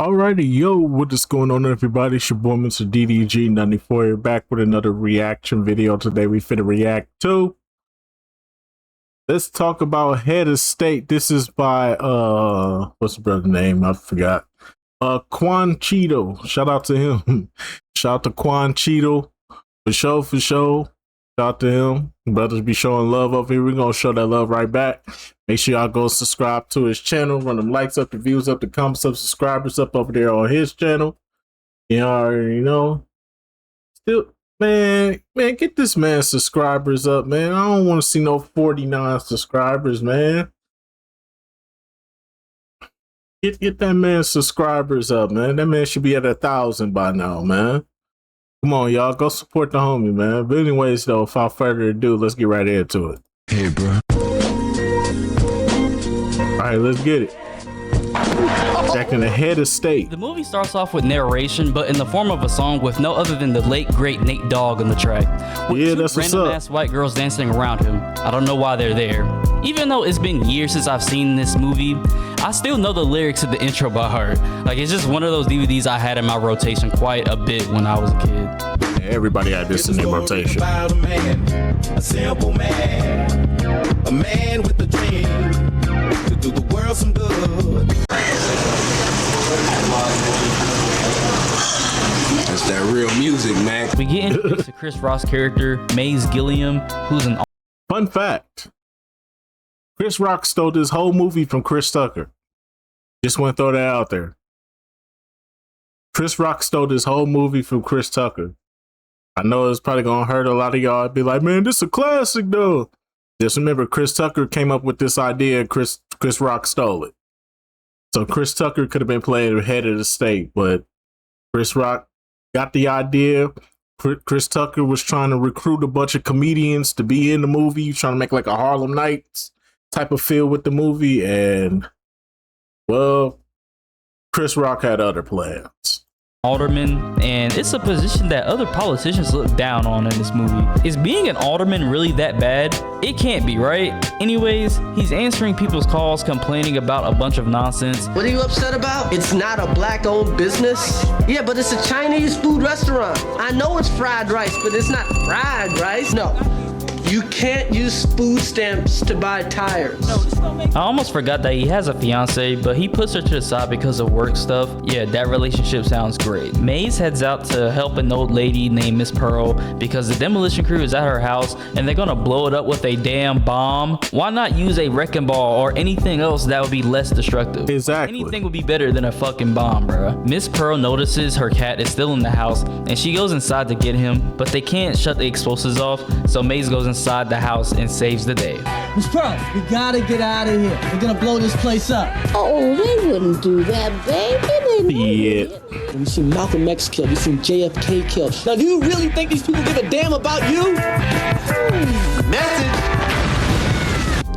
Alrighty, yo, what is going on, everybody? It's your boy, Mr. DDG94 here, back with another reaction video. Today we finna react to, let's talk about Head of State. This is by what's the brother's name? I forgot. Quan Cheeto. Shout out to him. Shout out to Quan Cheeto. For sure. Shout out to him. Brothers be showing love up here. We're gonna show that love right back. Make sure y'all go subscribe to his channel. Run them likes up, the views up, the comments up, subscribers up over there on his channel. You already know. Still, man, get this man subscribers up, man. I don't want to see no 49 subscribers, man. Get that man subscribers up, man. That man should be at 1,000 by now, man. Come on, y'all. Go support the homie, man. But anyways, though, without further ado, let's get right into it. Hey, bro. All right, let's get it. Back in the Head of State. The movie starts off with narration, but in the form of a song with no other than the late great Nate Dogg on the track. With Yeah, two that's what's random up. ass white girls dancing around him. I don't know why they're there. Even though it's been years since I've seen this movie, I still know the lyrics to the intro by heart. Like, it's just one of those DVDs I had in my rotation quite a bit when I was a kid. Everybody had this in their rotation. About a man, a simple man, a man with a dream to do the world some good. That's that real music, man. We get introduced to Chris Rock's character, Maze Gilliam, who's an Fun fact. Chris Rock stole this whole movie from Chris Tucker. Just want to throw that out there. Chris Rock stole this whole movie from Chris Tucker. I know it's probably going to hurt a lot of y'all. Be like, man, this is a classic, though. Just remember, Chris Tucker came up with this idea. Chris Rock stole it. So Chris Tucker could have been playing Head of the State, but Chris Rock got the idea. Chris Tucker was trying to recruit a bunch of comedians to be in the movie, trying to make like a Harlem Nights type of feel with the movie. And, well, Chris Rock had other plans. alderman, and it's a position that other politicians look down on in this movie. Is being an alderman really that bad? It can't be, right? Anyways, he's answering people's calls, complaining about a bunch of nonsense. What are you upset about? It's not a black-owned business? Yeah, but it's a Chinese food restaurant. I know it's fried rice, but it's not fried rice. No. You can't use food stamps to buy tires. I almost forgot that he has a fiance, but he puts her to the side because of work stuff. Yeah, that relationship sounds great. Maze heads out to help an old lady named Miss Pearl because the demolition crew is at her house and they're gonna blow it up with a damn bomb. Why not use a wrecking ball or anything else that would be less destructive? Exactly. Anything would be better than a fucking bomb, bruh. Miss Pearl notices her cat is still in the house and she goes inside to get him, but they can't shut the explosives off, so Maze goes inside the house and saves the day. Miss Pearl, we gotta get out of here. We're gonna blow this place up. Oh, they wouldn't do that, baby. Yeah. We've seen Malcolm X killed. We've seen JFK killed. Now, do you really think these people give a damn about you?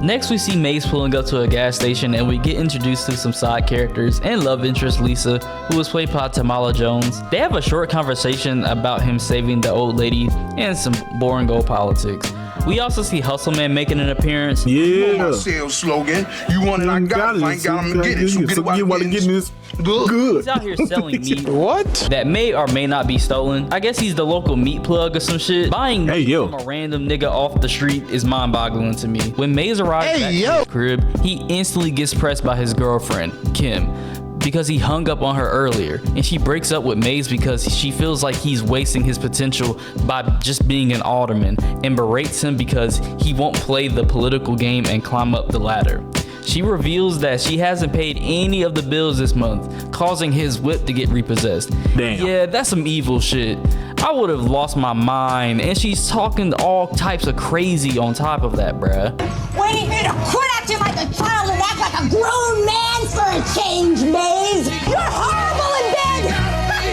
Next, we see Maze pulling up to a gas station and we get introduced to some side characters and love interest Lisa, who was played by Tamala Jones. They have a short conversation about him saving the old lady and some boring old politics. We also see Hustleman making an appearance. Yeah. Sales slogan. You want it, I got it. If I ain't got it, I'm gonna get it. So get it while You want to get this good. He's out here selling meat. What? That may or may not be stolen. I guess he's the local meat plug or some shit. Buying meat from a random nigga off the street is mind-boggling to me. When Maze arrives back to his crib, he instantly gets pressed by his girlfriend, Kim, because he hung up on her earlier, and she breaks up with Maze because she feels like he's wasting his potential by just being an alderman, and berates him because he won't play the political game and climb up the ladder. She reveals that she hasn't paid any of the bills this month, causing his whip to get repossessed. Damn. Yeah, that's some evil shit. I would have lost my mind, and she's talking all types of crazy on top of that, bruh. Waiting for you to quit acting like a child and act like a grown man for a change, Maze. You're horrible in bed.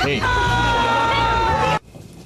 Hey.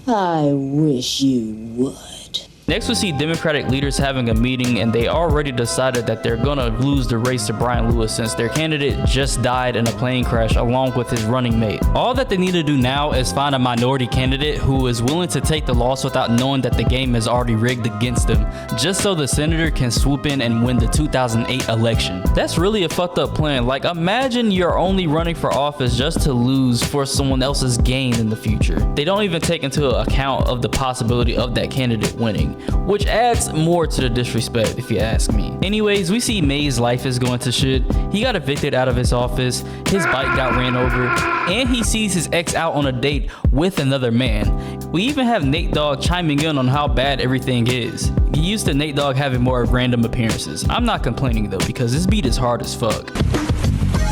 I wish you would. Next, we see Democratic leaders having a meeting, and they already decided that they're gonna lose the race to Brian Lewis since their candidate just died in a plane crash along with his running mate. All that they need to do now is find a minority candidate who is willing to take the loss without knowing that the game is already rigged against them, just so the senator can swoop in and win the 2008 election. That's really a fucked up plan. Like, imagine you're only running for office just to lose for someone else's gain in the future. They don't even take into account of the possibility of that candidate winning, which adds more to the disrespect if you ask me. Anyways, we see Mays' life is going to shit. He got evicted out of his office, his bike got ran over, and he sees his ex out on a date with another man. We even have Nate Dogg chiming in on how bad everything is. Get used to Nate Dogg having more random appearances. I'm not complaining though, because this beat is hard as fuck.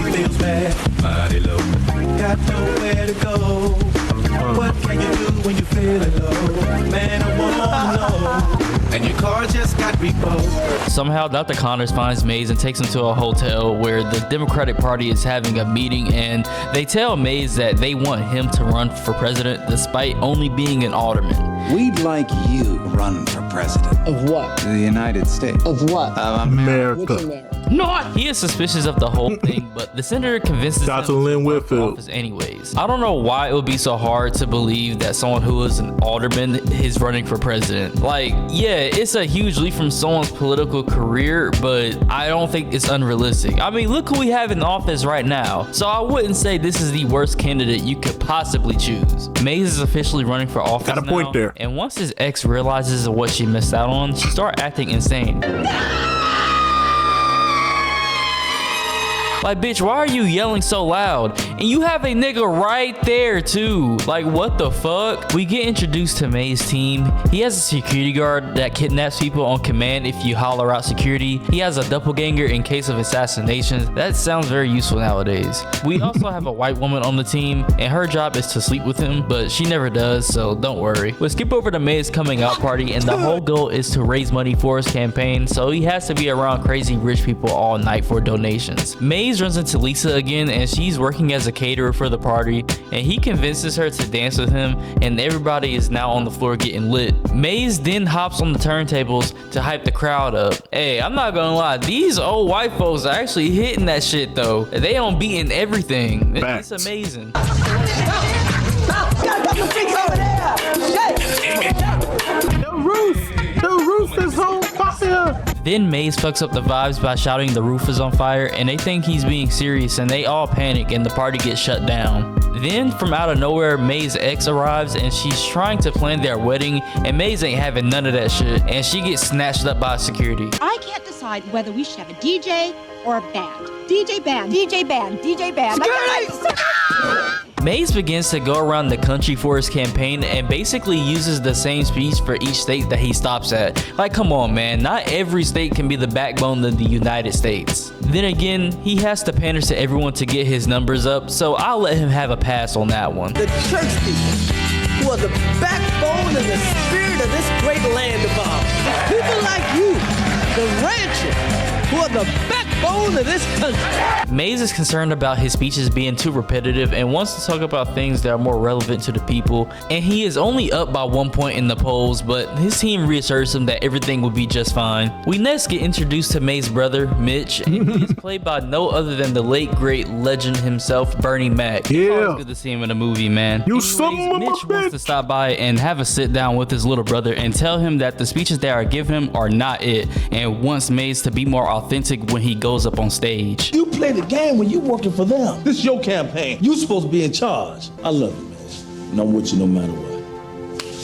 Feels bad, body low, got nowhere to go. What can you do when you feeling low? Man, I wanna know. And your car just got repoed. Somehow Dr. Connors finds Mays and takes him to a hotel where the Democratic Party is having a meeting, and they tell Mays that they want him to run for president despite only being an alderman. We'd like you to run for president. Of what? The United States. Of what? America. Which America? Not! He is suspicious of the whole thing, but the senator convinces him to run for office anyways. I don't know why it would be so hard to believe that someone who is an alderman is running for president. Like, yeah, it's a huge leap from someone's political career, but I don't think it's unrealistic. I mean, look who we have in office right now. So I wouldn't say this is the worst candidate you could possibly choose. Mays is officially running for office now. Got a point there. And once his ex realizes what she missed out on, she starts acting insane. Like, bitch, why are you yelling so loud? And you have a nigga right there too. Like, what the fuck? We get introduced to Mays' team. He has a security guard that kidnaps people on command if you holler out security. He has a doppelganger in case of assassinations. That sounds very useful nowadays. We also have a white woman on the team, and her job is to sleep with him, but she never does, so don't worry. We'll skip over to Mays' coming out party, and the whole goal is to raise money for his campaign, so he has to be around crazy rich people all night for donations. Mays runs into Lisa again, and she's working as a caterer for the party, and he convinces her to dance with him, and everybody is now on the floor getting lit. Mays then hops on the turntables to hype the crowd up. Hey, I'm not gonna lie, these old white folks are actually hitting that shit though. They on beating everything. It's amazing. The roof is on fire. Then Mays fucks up the vibes by shouting the roof is on fire, and they think he's being serious, and they all panic and the party gets shut down. Then from out of nowhere, Mays' ex arrives, and she's trying to plan their wedding, and Mays ain't having none of that shit, and she gets snatched up by security. I can't decide whether we should have a DJ or a band. DJ band, DJ band, DJ band. Mays begins to go around the country for his campaign and basically uses the same speech for each state that he stops at. Like, come on, man, not every state can be the backbone of the United States. Then again, he has to pander to everyone to get his numbers up, so I'll let him have a pass on that one. The church people, who are the backbone and the spirit of this great land of ours. People like you, the ranchers, who are the backbone of this country. Mays is concerned about his speeches being too repetitive and wants to talk about things that are more relevant to the people, and he is only up by 1 point in the polls, but his team reassures him that everything will be just fine. We next get introduced to Mays' brother, Mitch, and he is played by no other than the late great legend himself, Bernie Mac. Yeah. It's always good to see him in a movie, man. Mitch wants to stop by and have a sit down with his little brother and tell him that the speeches they are giving him are not it, and wants Mays to be more authentic when he goes up on stage. You play the game when you working for them. This is your campaign. You supposed to be in charge. I love you, man. And I'm with you no matter what.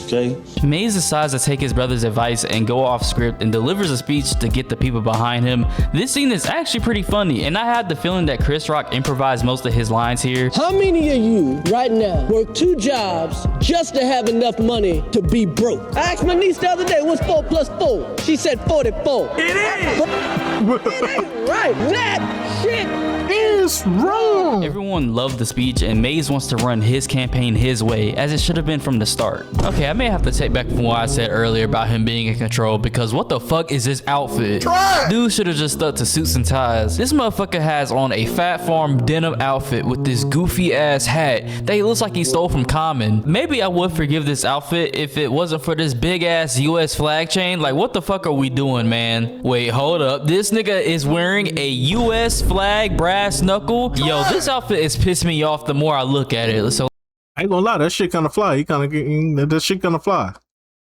Okay? Mays decides to take his brother's advice and go off script and delivers a speech to get the people behind him. This scene is actually pretty funny, and I had the feeling that Chris Rock improvised most of his lines here. How many of you right now work 2 jobs just to have enough money to be broke? I asked my niece the other day, what's 4 plus 4? She said 44. It is! It ain't right. That shit is wrong. Everyone loved the speech, and Maze wants to run his campaign his way, as it should have been from the start. Okay, I may have to take back from what I said earlier about him being in control, because what the fuck is this outfit? Dude should have just stuck to suits and ties. This motherfucker has on a Fat Farm denim outfit with this goofy ass hat that he looks like he stole from Common. Maybe I would forgive this outfit if it wasn't for this big ass US flag chain. Like, what the fuck are we doing, man? Wait, hold up. This nigga is wearing a US flag brass knuckle. Yo, this outfit is pissing me off the more I look at it. So I ain't gonna lie, that shit kind of fly. That shit kind of fly.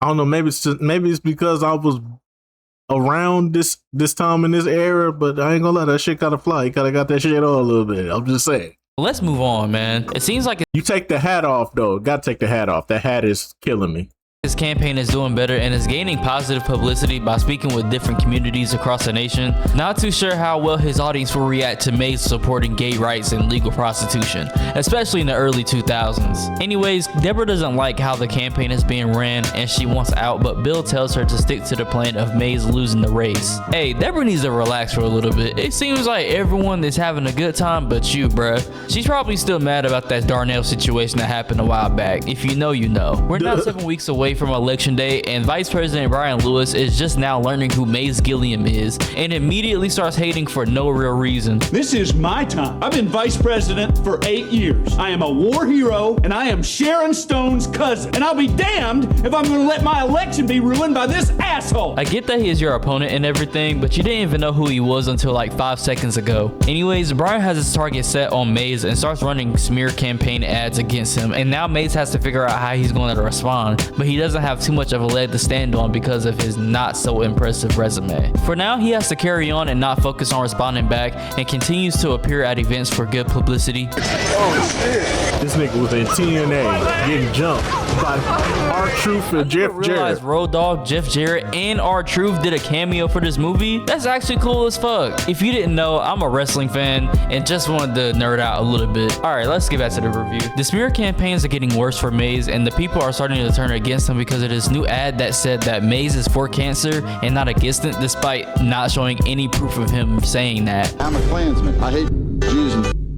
I don't know. Maybe it's because I was around this time in this era, but I ain't gonna lie, that shit kind of fly. You kind of got that shit on a little bit. I'm just saying. let's move on, man. It seems like you take the hat off, though. Gotta take the hat off. That hat is killing me. His campaign is doing better and is gaining positive publicity by speaking with different communities across the nation. Not too sure how well his audience will react to Maze supporting gay rights and legal prostitution, especially in the early 2000s. Anyways, Deborah doesn't like how the campaign is being ran and she wants out, but Bill tells her to stick to the plan of Maze losing the race. Hey, Deborah needs to relax for a little bit. It seems like everyone is having a good time but you, bruh. She's probably still mad about that Darnell situation that happened a while back. If you know, you know. We're now 7 weeks away from election day, and Vice President Brian Lewis is just now learning who Maze Gilliam is and immediately starts hating for no real reason. This is my time. I've been vice president for 8 years. I am a war hero and I am Sharon Stone's cousin, and I'll be damned if I'm gonna let my election be ruined by this asshole. I get that he is your opponent and everything, but you didn't even know who he was until like 5 seconds ago. Anyways, Brian has his target set on Maze and starts running smear campaign ads against him, and now Maze has to figure out how he's going to respond, but he doesn't have too much of a leg to stand on because of his not so impressive resume. For now, he has to carry on and not focus on responding back, and continues to appear at events for good publicity. Oh shit! This nigga was in TNA getting jumped by R-Truth and Jeff Jarrett. Road Dogg, Jeff Jarrett, and R-Truth did a cameo for this movie. That's actually cool as fuck. If you didn't know, I'm a wrestling fan and just wanted to nerd out a little bit. Alright, let's get back to the review. The smear campaigns are getting worse for Maze, and the people are starting to turn against him because of this new ad that said that Maze is for cancer and not against it, despite not showing any proof of him saying that. I'm a Klansman. I hate Jews,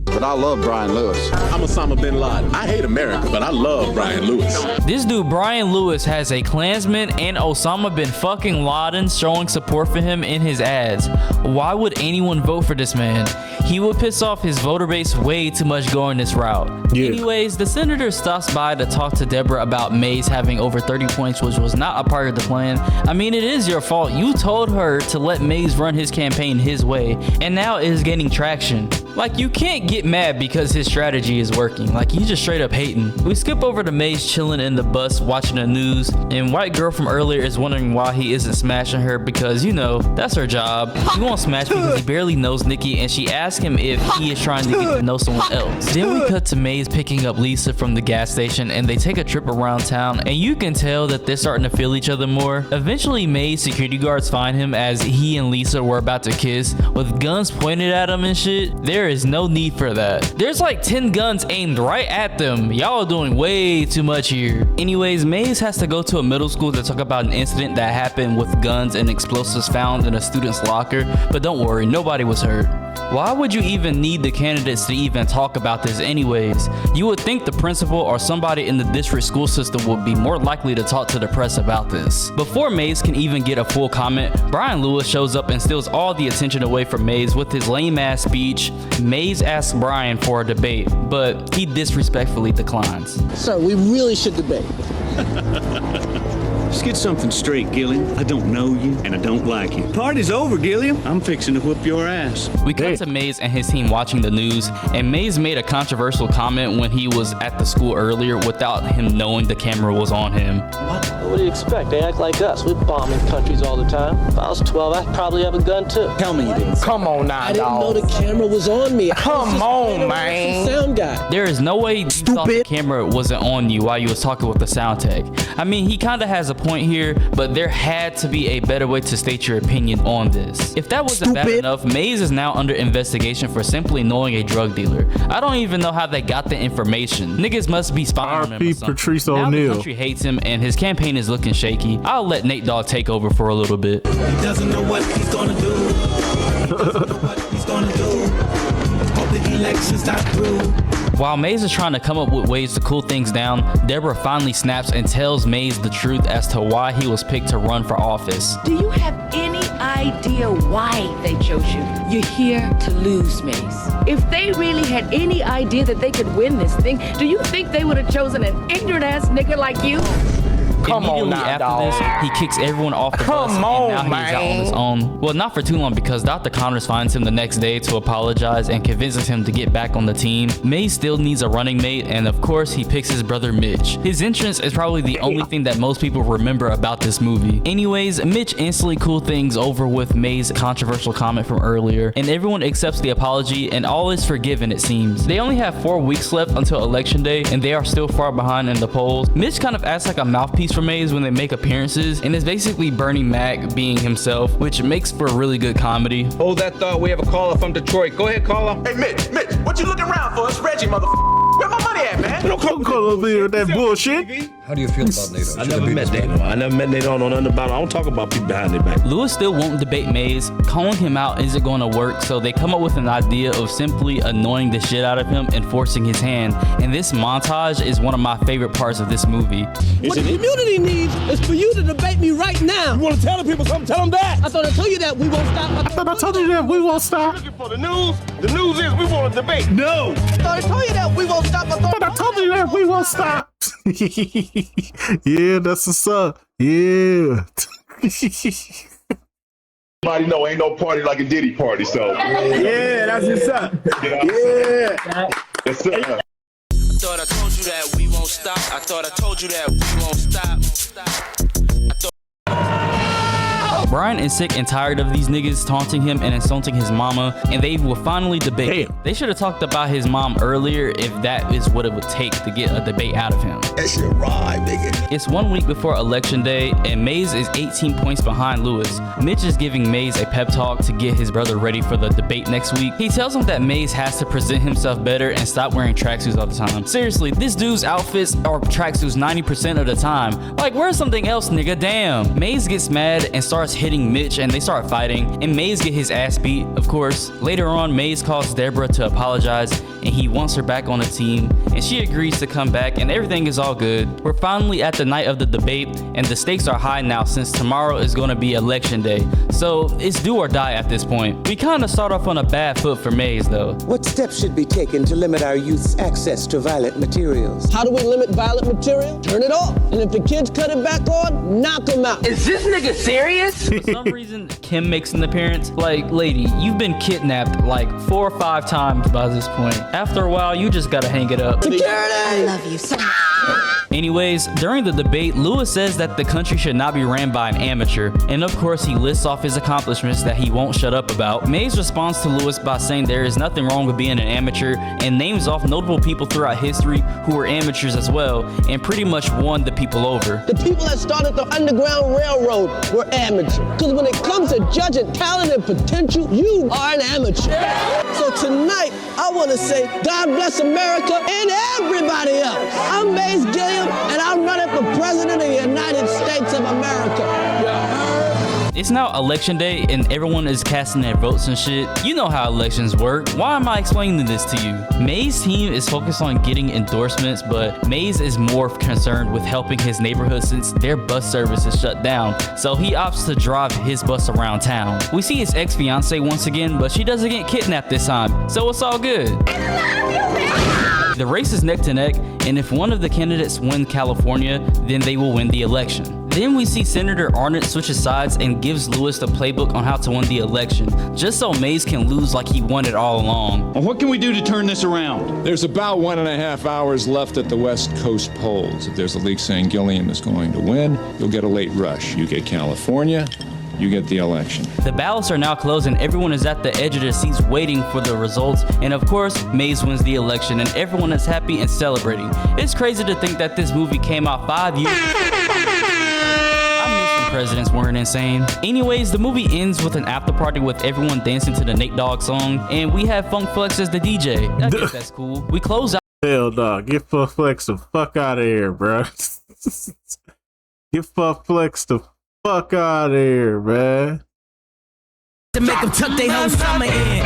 but I love Brian Lewis. I'm Osama bin Laden. I hate America, but I love Brian Lewis. This dude Brian Lewis has a Klansman and Osama bin fucking Laden showing support for him in his ads. Why would anyone vote for this man? He would piss off his voter base way too much going this route. Yeah. Anyways, the senator stops by to talk to Deborah about Maze having over 30 points, which was not a part of the plan. I mean, it is your fault. You told her to let Maze run his campaign his way, and now it is getting traction. Like, you can't get mad because his strategy is working. Like, you just straight up hating. We skip over to Maze chilling in the bus watching the news, and white girl from earlier is wondering why he isn't smashing her because, you know, that's her job. He won't smash because he barely knows Nikki, and she asks him if he is trying to get to know someone else. Then we cut to Maze picking up Lisa from the gas station, and they take a trip around town, and you can tell that they're starting to feel each other more. Eventually, Maze security guards find him as he and Lisa were about to kiss with guns pointed at him and shit. There is no need for that. There's like 10 guns aimed right at them. Y'all are doing way too much here. Anyways, Maze has to go to a middle school to talk about an incident that happened with guns and explosives found in a student's locker, but don't worry, nobody was hurt. Why would you even need the candidates to even talk about this anyways? You would think the principal or somebody in the district school system would be more likely to talk to the press about this. Before Maze can even get a full comment, Brian Lewis shows up and steals all the attention away from Maze with his lame ass speech. Maze asks Brian for a debate, but he disrespectfully declines. Sir, we really should debate. Let's get something straight, Gilliam. I don't know you, and I don't like you. Party's over, Gilliam. I'm fixing to whoop your ass. We cut to Maze and his team watching the news, and Maze made a controversial comment when he was at the school earlier without him knowing the camera was on him. What do you expect? They act like us. We bomb in countries all the time. If I was 12, I'd probably have a gun too. Tell me you didn't. Come on now, I didn't know the camera was on me. Come on, man. Sound guy. There is no way you thought the camera wasn't on you while you was talking with the sound tech. I mean, he kind of has a point here, but there had to be a better way to state your opinion on this. If that wasn't bad enough, Maze is now under investigation for simply knowing a drug dealer. I don't even know how they got the information. Niggas must be spying on him or something. Patrice now O'Neal. The country hates him and his campaign is looking shaky. I'll let Nate Dogg take over for a little bit. He doesn't know what he's gonna do. He doesn't know what he's gonna do. Hope that he election's not through. While Maze is trying to come up with ways to cool things down, Deborah finally snaps and tells Maze the truth as to why he was picked to run for office. Do you have any idea why they chose you? You're here to lose, Maze. If they really had any idea that they could win this thing, do you think they would have chosen an ignorant ass nigga like you? Immediately after this, he kicks everyone off the bus, and now he's out on his own. Well, not for too long, because Dr. Connors finds him the next day to apologize and convinces him to get back on the team. Maze still needs a running mate, and of course, he picks his brother Mitch. His entrance is probably the only thing that most people remember about this movie. Anyways, Mitch instantly cooled things over with Maze's controversial comment from earlier, and everyone accepts the apology, and all is forgiven, it seems. They only have 4 weeks left until Election Day, and they are still far behind in the polls. Mitch kind of acts like a mouthpiece for Maze when they make appearances, and is basically Bernie Mac being himself, which makes for really good comedy. Hold that thought, we have a caller from Detroit. Go ahead, caller. Hey, Mitch, what you looking around for? It's Reggie, motherfucker. Where my money at, man? Don't call over here with that bullshit. How do you feel about NATO? I never met NATO. I never met NATO. I don't know nothing about it. I don't talk about people behind their back. Lewis still won't debate Maze. Calling him out isn't going to work, so they come up with an idea of simply annoying the shit out of him and forcing his hand. And this montage is one of my favorite parts of this movie. What the community needs is for you to debate me right now. You want to tell the people something? Tell them that. I thought I told you that we won't stop. I thought I told you that we won't stop. Looking for the news? The news is we want to debate. No. I thought I told you that we won't stop. I thought I told you that we won't stop. Yeah, that's what's up. Yeah. Everybody know ain't no party like a Diddy party, so. Yeah, that's what's up. Yeah. Yes, sir. I thought I told you that we won't stop. I thought I told you that we won't stop. Brian is sick and tired of these niggas taunting him and insulting his mama, and they will finally debate. Damn. They should have talked about his mom earlier if that is what it would take to get a debate out of him. That shit right, nigga. It's 1 week before Election Day, and Maze is 18 points behind Lewis. Mitch is giving Maze a pep talk to get his brother ready for the debate next week. He tells him that Maze has to present himself better and stop wearing tracksuits all the time. Seriously, this dude's outfits are tracksuits 90% of the time. Like, wear something else, nigga, damn. Maze gets mad and starts hitting Mitch, and they start fighting, and Maze get his ass beat, of course. Later on, Maze calls Deborah to apologize, and he wants her back on the team, and she agrees to come back, and everything is all good. We're finally at the night of the debate, and the stakes are high now since tomorrow is going to be Election Day, so it's do or die at this point. We kind of start off on a bad foot for Maze, though. What steps should be taken to limit our youth's access to violent materials? How do we limit violent material? Turn it off. And if the kids cut it back on, knock them out. Is this nigga serious? For some reason, Kim makes an appearance. Like, lady, you've been kidnapped like 4 or 5 times by this point. After a while, you just gotta hang it up. Security! I love you so much. Anyways, during the debate, Lewis says that the country should not be ran by an amateur, and of course he lists off his accomplishments that he won't shut up about. Maze responds to Lewis by saying there is nothing wrong with being an amateur, and names off notable people throughout history who were amateurs as well, and pretty much won the people over. The people that started the Underground Railroad were amateurs. Because when it comes to judging talent and potential, you are an amateur. So tonight, I want to say, God bless America and everybody else. I'm Maze Gilliam, and I'm running for President of the United States of America. It's now Election Day, and everyone is casting their votes and shit. You know how elections work. Why am I explaining this to you? Maze's team is focused on getting endorsements, but Maze is more concerned with helping his neighborhood since their bus service is shut down. So he opts to drive his bus around town. We see his ex-fiance once again, but she doesn't get kidnapped this time, so it's all good. The race is neck to neck, and if one of the candidates wins California, then they will win the election. Then we see Senator Arnott switches sides and gives Lewis the playbook on how to win the election, just so Maze can lose like he won it all along. Well, what can we do to turn this around? There's about 1.5 hours left at the West Coast polls. If there's a leak saying Gilliam is going to win, you'll get a late rush. You get California, you get the election. The ballots are now closed and everyone is at the edge of their seats waiting for the results, and of course Maze wins the election and everyone is happy and celebrating. It's crazy to think that this movie came out 5 years presidents weren't insane. Anyways, the movie ends with an after party with everyone dancing to the Nate Dogg song, and we have Funk Flex as the DJ. I guess that's cool. We close out. Hell no, get Funk Flex the fuck out of here, bro. Get Funk Flex the fuck out of here, man. To make them tuck their whole summer in.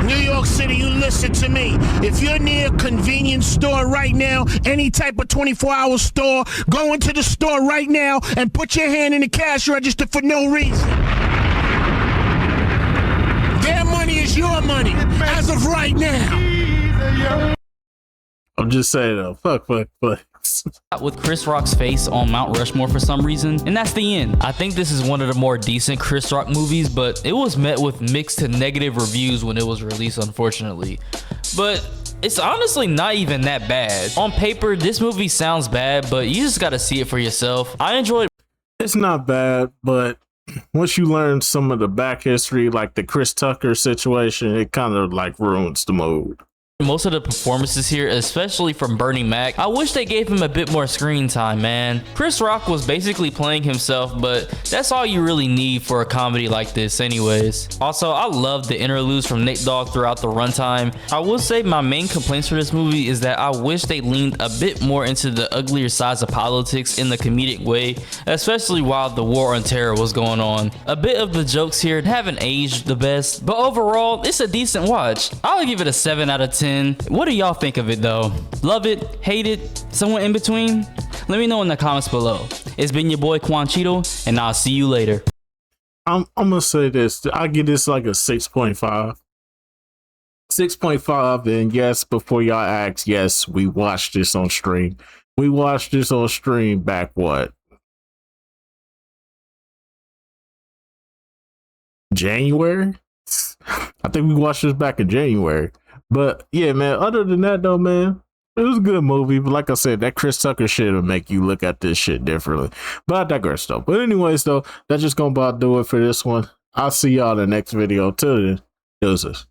New City, you listen to me. If you're near a convenience store right now, any type of 24-hour store, go into the store right now and put your hand in the cash register for no reason. Their money is your money as of right now. I'm just saying though, fuck. With Chris Rock's face on Mount Rushmore for some reason, and that's the end. I think this is one of the more decent Chris Rock movies, but it was met with mixed to negative reviews when it was released, unfortunately. But it's honestly not even that bad. On paper, this movie sounds bad, but you just gotta see it for yourself. I enjoyed. It's not bad, but once you learn some of the back history, like the Chris Tucker situation, it kind of like ruins the mood. Most of the performances here, especially from Bernie Mac, I wish they gave him a bit more screen time, man. Chris Rock was basically playing himself, but that's all you really need for a comedy like this anyways. Also, I love the interludes from Nate Dogg throughout the runtime. I will say my main complaints for this movie is that I wish they leaned a bit more into the uglier sides of politics in the comedic way, especially while the war on terror was going on. A bit of the jokes here haven't aged the best, but overall, it's a decent watch. I'll give it a 7 out of 10. What do y'all think of it though? Love it? Hate it? Somewhere in between? Let me know in the comments below. It's been your boy Quanchito, and I'll see you later. I'm gonna say this. I give this like a 6.5. 6.5, and yes, before y'all ask, yes, we watched this on stream. We watched this on stream back what? January? I think we watched this back in January. But yeah, man, other than that though, man, it was a good movie. But like I said, that Chris Tucker shit will make you look at this shit differently. But I digress though. But anyways though, that's just gonna about do it for this one. I'll see y'all in the next video. Till then, deuces.